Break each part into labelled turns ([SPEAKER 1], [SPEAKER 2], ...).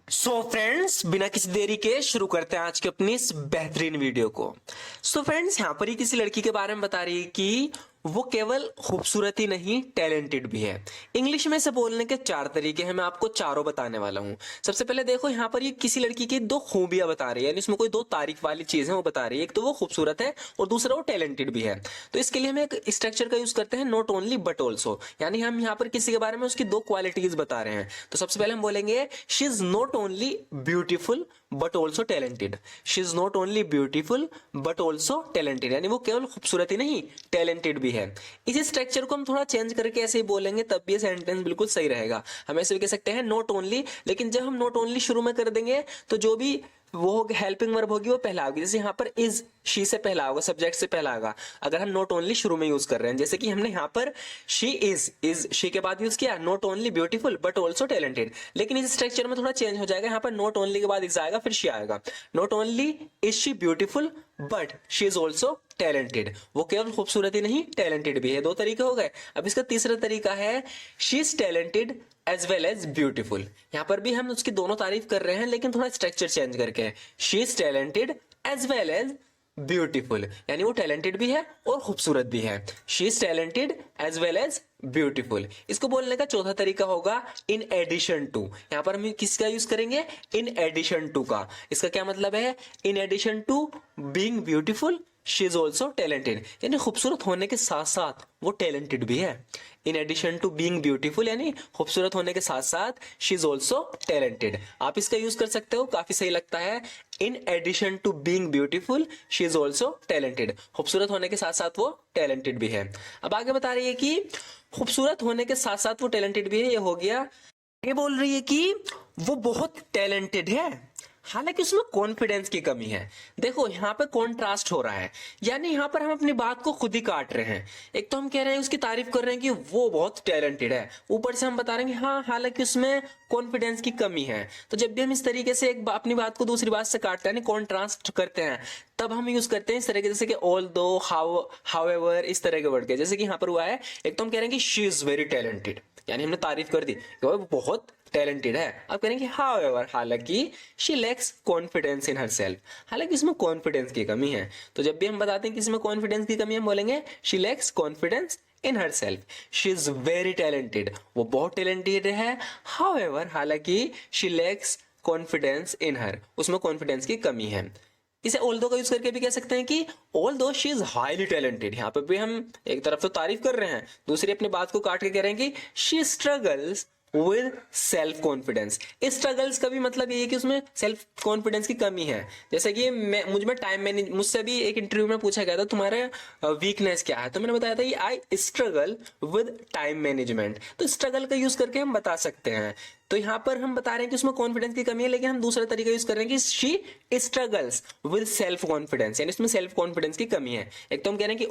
[SPEAKER 1] So friends, बिना किसी देरी के शुरू करते हैं आज की अपनी इस बेहतरीन वीडियो को। सो फ्रेंड्स, यहाँ पर ही किसी लड़की के बारे में बता रही है कि वो केवल खूबसूरत ही नहीं, टैलेंटेड भी है। इंग्लिश में इसे बोलने के 4 तरीके हैं, मैं आपको चारों बताने वाला हूँ। सबसे पहले देखो, यहाँ पर ये किसी लड़की की 2 खूबियां बता रही है, यानी इसमें कोई 2 तारीफ वाली चीज है वो बता रही है। एक तो वो खूबसूरत है और दूसरा वो टैलेंटेड भी है। तो इसके लिए हम एक स्ट्रक्चर का यूज करते हैं, नॉट ओनली बट ऑल्सो, यानी हम यहाँ पर किसी के बारे में उसकी 2 क्वालिटीज बता रहे हैं। तो सबसे पहले हम बोलेंगे she is not only beautiful but also talented. She is not only beautiful but also talented, यानी वो केवल खूबसूरत ही नहीं, टैलेंटेड भी है। इसी स्ट्रक्चर को हम थोड़ा चेंज करके ऐसे ही बोलेंगे, तब भी ये सेंटेंस बिल्कुल सही रहेगा। हम ऐसे भी कह सकते हैं नॉट ओनली, लेकिन जब हम नॉट ओनली शुरू में कर देंगे तो जो भी वो हेल्पिंग वर्ब होगी वो पहला होगी। जैसे यहाँ पर इज, शी से पहला होगा, सब्जेक्ट से पहला होगा, अगर हम नॉट ओनली शुरू में यूज कर रहे हैं। जैसे कि हमने यहाँ पर शी इज शी के बाद यूज किया not only beautiful but also talented, लेकिन इस स्ट्रक्चर में थोड़ा चेंज हो जाएगा। यहाँ पर नॉट ओनली के बाद इज आएगा, फिर शी आएगा। Not only is she beautiful but she is also talented, वो केवल खूबसूरत ही नहीं, टैलेंटेड भी है। 2 तरीके हो गए। अब इसका तीसरा तरीका है she is talented as well as beautiful. यहां पर भी हम उसकी दोनों तारीफ कर रहे हैं, लेकिन थोड़ा स्ट्रक्चर चेंज करके। She is talented as well as beautiful, यानी वो टैलेंटेड भी है और खूबसूरत भी है। She is talented as well as beautiful. इसको बोलने का चौथा तरीका होगा इन एडिशन टू। यहां पर हम किसका यूज करेंगे? इन एडिशन टू का। इसका क्या मतलब है? In addition to being beautiful she is also talented, यानी खूबसूरत होने के साथ साथ वो टैलेंटेड भी है। In addition to being beautiful, यानी खूबसूरत होने के साथ साथ शी इज ऑल्सो टैलेंटेड। आप इसका यूज कर सकते हो, काफी सही लगता है। In addition to being beautiful she is also talented, खूबसूरत होने के साथ साथ वो टैलेंटेड भी है। अब आगे बता रही है कि खूबसूरत होने के साथ साथ वो टैलेंटेड भी है, ये हो गया। ये बोल रही है कि वो बहुत टैलेंटेड है, हालांकि उसमें कॉन्फिडेंस की कमी है। देखो यहाँ पे कॉन्ट्रास्ट हो रहा है, यानी यहाँ पर हम अपनी बात को खुद ही काट रहे हैं। एक तो हम कह रहे हैं, उसकी तारीफ कर रहे हैं कि वो बहुत टैलेंटेड है, ऊपर से हम बता रहे हैं कि हाँ, हालांकि उसमें कॉन्फिडेंस की कमी है। तो जब भी हम इस तरीके से अपनी बात को दूसरी बात से काटते हैं, कॉन्ट्रास्ट करते हैं, तब हम यूज करते हैं इस तरह के, जैसे कि ऑल दो, हाउएवर, इस तरह के वर्ड के। जैसे कि यहाँ पर हुआ है, एक तो हम कह रहे हैं कि शी इज वेरी टैलेंटेड, यानी हमने तारीफ कर दी कि वो बहुत टैलेंटेड है। अब करेंगे हाउएवर, हालांकि she lakhs confidence in herself, हालांकि इसमें कॉन्फिडेंस की कमी है। तो जब भी हम बताते हैं कि इसमें कॉन्फिडेंस की कमी है, हम बोलेंगे she lakhs confidence in herself. She is very talented, वो बहुत टैलेंटेड है। हाउएवर, हालांकि शी लैक्स कॉन्फिडेंस इन हर, उसमें कॉन्फिडेंस की कमी है। इसे ऑल्दो का यूज करके भी कह सकते हैं कि although she is highly talented. यहाँ पे भी हम एक तरफ तो तारीफ कर रहे हैं, दूसरी अपनी बात को काट के कह रहे हैं कि she struggles with self confidence. इस स्ट्रगल्स का भी मतलब ये है कि उसमें सेल्फ कॉन्फिडेंस की कमी है। जैसे कि मुझ में टाइम मैनेज, मुझसे भी एक इंटरव्यू में पूछा गया था तुम्हारा वीकनेस क्या है, तो मैंने बताया था कि I struggle with time management. तो स्ट्रगल का यूज करके हम बता सकते हैं। तो यहां पर हम बता रहे हैं कि उसमें कॉन्फिडेंस की कमी है, लेकिन हम दूसरा तरीका यूज कर रहे हैं कि she struggles with self confidence, यानी इसमें सेल्फ कॉन्फिडेंस की कमी है। एक तो हम कह रहे हैं कि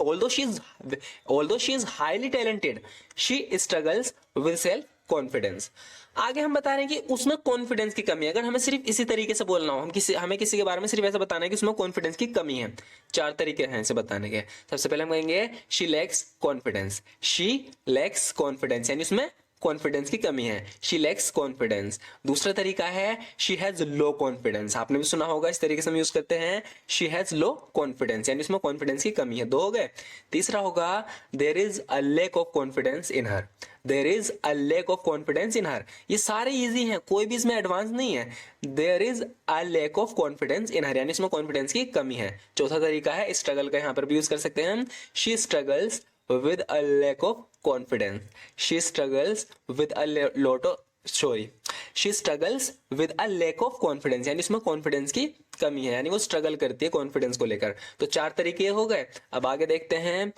[SPEAKER 1] although she is highly talented, she struggles with self confidence. आगे हम बता रहे हैं कि उसमें कॉन्फिडेंस की कमी है। अगर हमें सिर्फ इसी तरीके से बोलना हो, हमें किसी के बारे में सिर्फ ऐसा बताना है कि उसमें कॉन्फिडेंस की कमी है, 4 तरीके हैं इसे बताने के। सबसे पहले हम कहेंगे she lakhs confidence, she lakhs confidence, यानी उसमें कॉन्फिडेंस की कमी है, शी लैक्स कॉन्फिडेंस। दूसरा तरीका है शी हैज लो कॉन्फिडेंस, आपने भी सुना होगा, इस तरीके से हम यूज करते हैं शी हैज लो कॉन्फिडेंस, यानी इसमें कॉन्फिडेंस की कमी है। 2 हो गए। तीसरा होगा there is a lack of confidence in her, there is a lack of confidence in her. ये सारे इजी हैं, कोई भी इसमें एडवांस नहीं है। There is a lack of confidence in her, यानी इसमें कॉन्फिडेंस की कमी है। चौथा तरीका है स्ट्रगल का, यहां पर भी यूज कर सकते हैं हम, she struggles with a lack of confidence, she struggles with a she struggles with a lack of confidence, यानी इसमें कॉन्फिडेंस की कमी है, यानी वो स्ट्रगल करती है कॉन्फिडेंस को लेकर। तो 4 तरीके हो गए। अब आगे देखते हैं,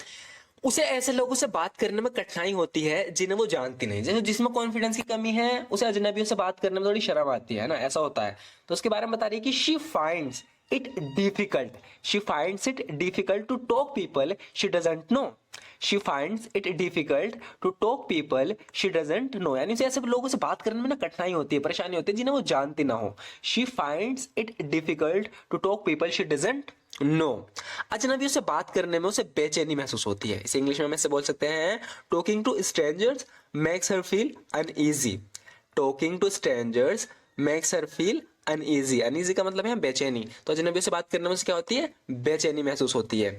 [SPEAKER 1] उसे ऐसे लोगों से बात करने में कठिनाई होती है जिन्हें वो जानती नहीं, जैसे जिसमें कॉन्फिडेंस की कमी है, उसे अजनबियों से बात करने में थोड़ी शर्म आती है ना, ऐसा होता है। तो उसके बारे में बता रही है कि she finds it difficult to talk people she doesn't know, she finds it difficult to talk people she doesn't know, यानी ऐसे लोगों से बात करने में ना कठिनाई होती है, परेशानी होती है जिन्हें वो जानती ना हो। She finds it difficult to talk people she doesn't know, अजनबियों से बात करने में उसे बेचैनी महसूस होती है। इसे इंग्लिश में हम ऐसे बोल सकते हैं, talking to strangers makes her feel uneasy, talking to strangers makes her feel uneasy. Uneasy का मतलब है बेचैनी, तो अजनबी से बात करने में क्या होती है, बेचैनी महसूस होती है।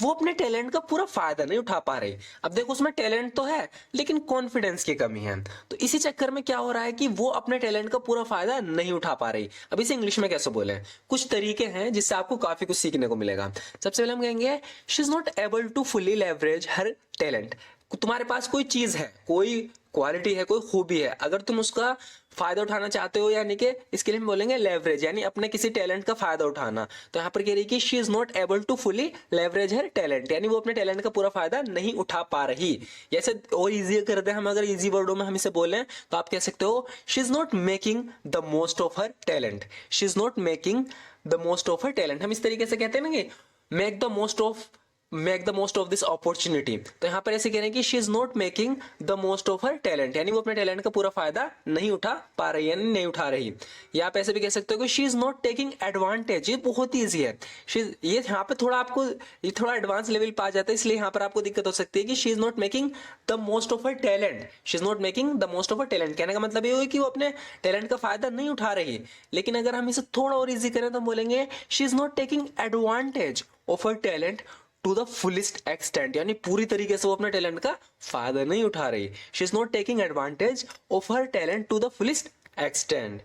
[SPEAKER 1] वो अपने टैलेंट का पूरा फायदा नहीं उठा पा रही। अब देखो उसमें टैलेंट तो है लेकिन कॉन्फिडेंस की कमी है, तो इसी चक्कर में क्या हो रहा है कि वो अपने टैलेंट का पूरा फायदा नहीं उठा पा रही। अब इसे इंग्लिश में कैसे बोले, कुछ तरीके हैं जिससे आपको काफी कुछ सीखने को मिलेगा। सबसे पहले हम कहेंगे she is not able to fully leverage her talent. तुम्हारे पास कोई चीज है, कोई क्वालिटी है, कोई खूबी है, अगर तुम उसका फायदा उठाना चाहते हो, यानी कि इसके लिए हम बोलेंगे लेवरेज, यानी अपने किसी टैलेंट का फायदा उठाना। तो यहाँ पर कह रही कि she is not able to fully leverage her talent, यानी वो अपने टैलेंट का पूरा फायदा नहीं उठा पा रही। जैसे और इजी कर दे हम, अगर इजी वर्डों में हम इसे बोलें तो आप कह सकते हो she is not making the most of her talent. She is not making the most of her talent. हम इस तरीके से कहते हैं ना कि make the most of this opportunity, तो यहाँ पर ऐसे कह रहे हैं कि she is not making the most of her talent, यानी वो अपने टैलेंट का पूरा फायदा नहीं उठा पा रही, यानी नहीं उठा रही। या आप ऐसे भी कह सकते हो कि she is not taking advantage. ये बहुत ईजी है, ये यहाँ पे थोड़ा आपको ये थोड़ा एडवांस लेवल पे आ जाता है, इसलिए यहाँ पर आपको दिक्कत हो सकती है कि she is not making the most of her talent. She is not making the most of her talent कहने का मतलब ये है कि वो अपने टैलेंट का फायदा नहीं उठा रही। लेकिन अगर हम इसे थोड़ा और ईजी करें तो हम बोलेंगे she is not taking advantage of her talent to the fullest extent, यानी पूरी तरीके से वो अपने टैलेंट का फायदा नहीं उठा रही। She is not taking advantage of her talent to the fullest extent.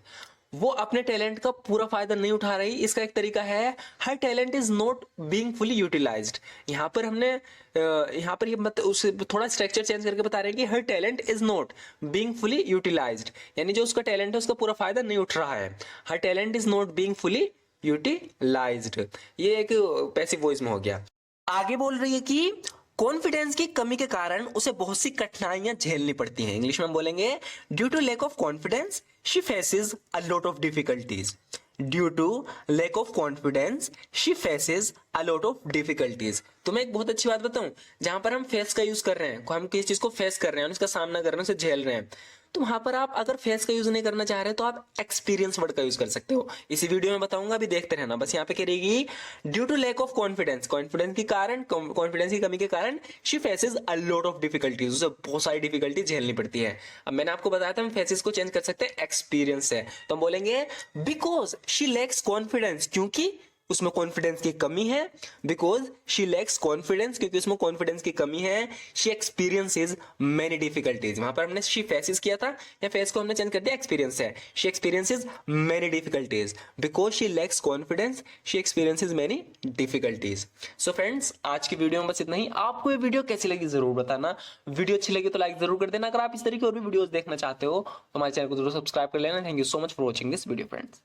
[SPEAKER 1] वो अपने टैलेंट का पूरा फायदा नहीं उठा रही। इसका एक तरीका है her talent is not being fully utilised. यहाँ पर हमने यहाँ पर ये उसे थोड़ा स्ट्रक्चर चेंज करके बता रहे हैं कि her talent is not being fully utilised, यानी जो उसका टैलेंट है उसका पूरा फायदा नहीं उठ रहा है। Her talent is not being fully utilised, ये एक पैसिव वॉइस में हो गया। आगे बोल रही है कि कॉन्फिडेंस की कमी के कारण उसे बहुत सी कठिनाइयां झेलनी पड़ती हैं। इंग्लिश में हम बोलेंगे due to lack of confidence she faces a lot of difficulties. Due to lack of confidence she faces a lot of difficulties. तो मैं एक बहुत अच्छी बात बताऊं, जहां पर हम फेस का यूज कर रहे हैं, हम किसी चीज को फेस कर रहे हैं, उसका सामना कर रहे हैं, उसे झेल रहे हैं, तो वहां पर आप अगर फेस का यूज नहीं करना चाह रहे तो आप एक्सपीरियंस वर्ड का यूज कर सकते हो। इसी वीडियो में बताऊंगा, अभी देखते रहना। बस यहाँ पे कह रहेगी due to lack of confidence, confidence की कमी के कारण she faces a lot of difficulties, उसे बहुत सारी डिफिकल्टी झेलनी पड़ती है। अब मैंने आपको बताया था हम फेसेस को चेंज कर सकते हैं एक्सपीरियंस से, तो हम बोलेंगे बिकॉज शी लैक्स कॉन्फिडेंस, क्योंकि उसमें कॉन्फिडेंस की कमी है। बिकॉज शी लैक्स कॉन्फिडेंस, क्योंकि उसमें कॉन्फिडेंस की कमी है। शी एक्सपीरियंसेस मेनी डिफिकल्टीज, वहां पर हमने शी फेसेस किया था, या फेस को हमने चेंज कर दिया एक्सपीरियंस है। She experiences many difficulties because she lakhs confidence, she experiences many difficulties. So friends, आज की वीडियो में बस इतना ही। आपको ये वीडियो कैसी लगी जरूर बताना। वीडियो अच्छी लगी तो लाइक जरूर कर देना। अगर आप इस तरह की और भी वीडियोस देखना चाहते हो तो हमारे चैनल को जरूर सब्सक्राइब कर लेना। Thank you so much for watching this video friends.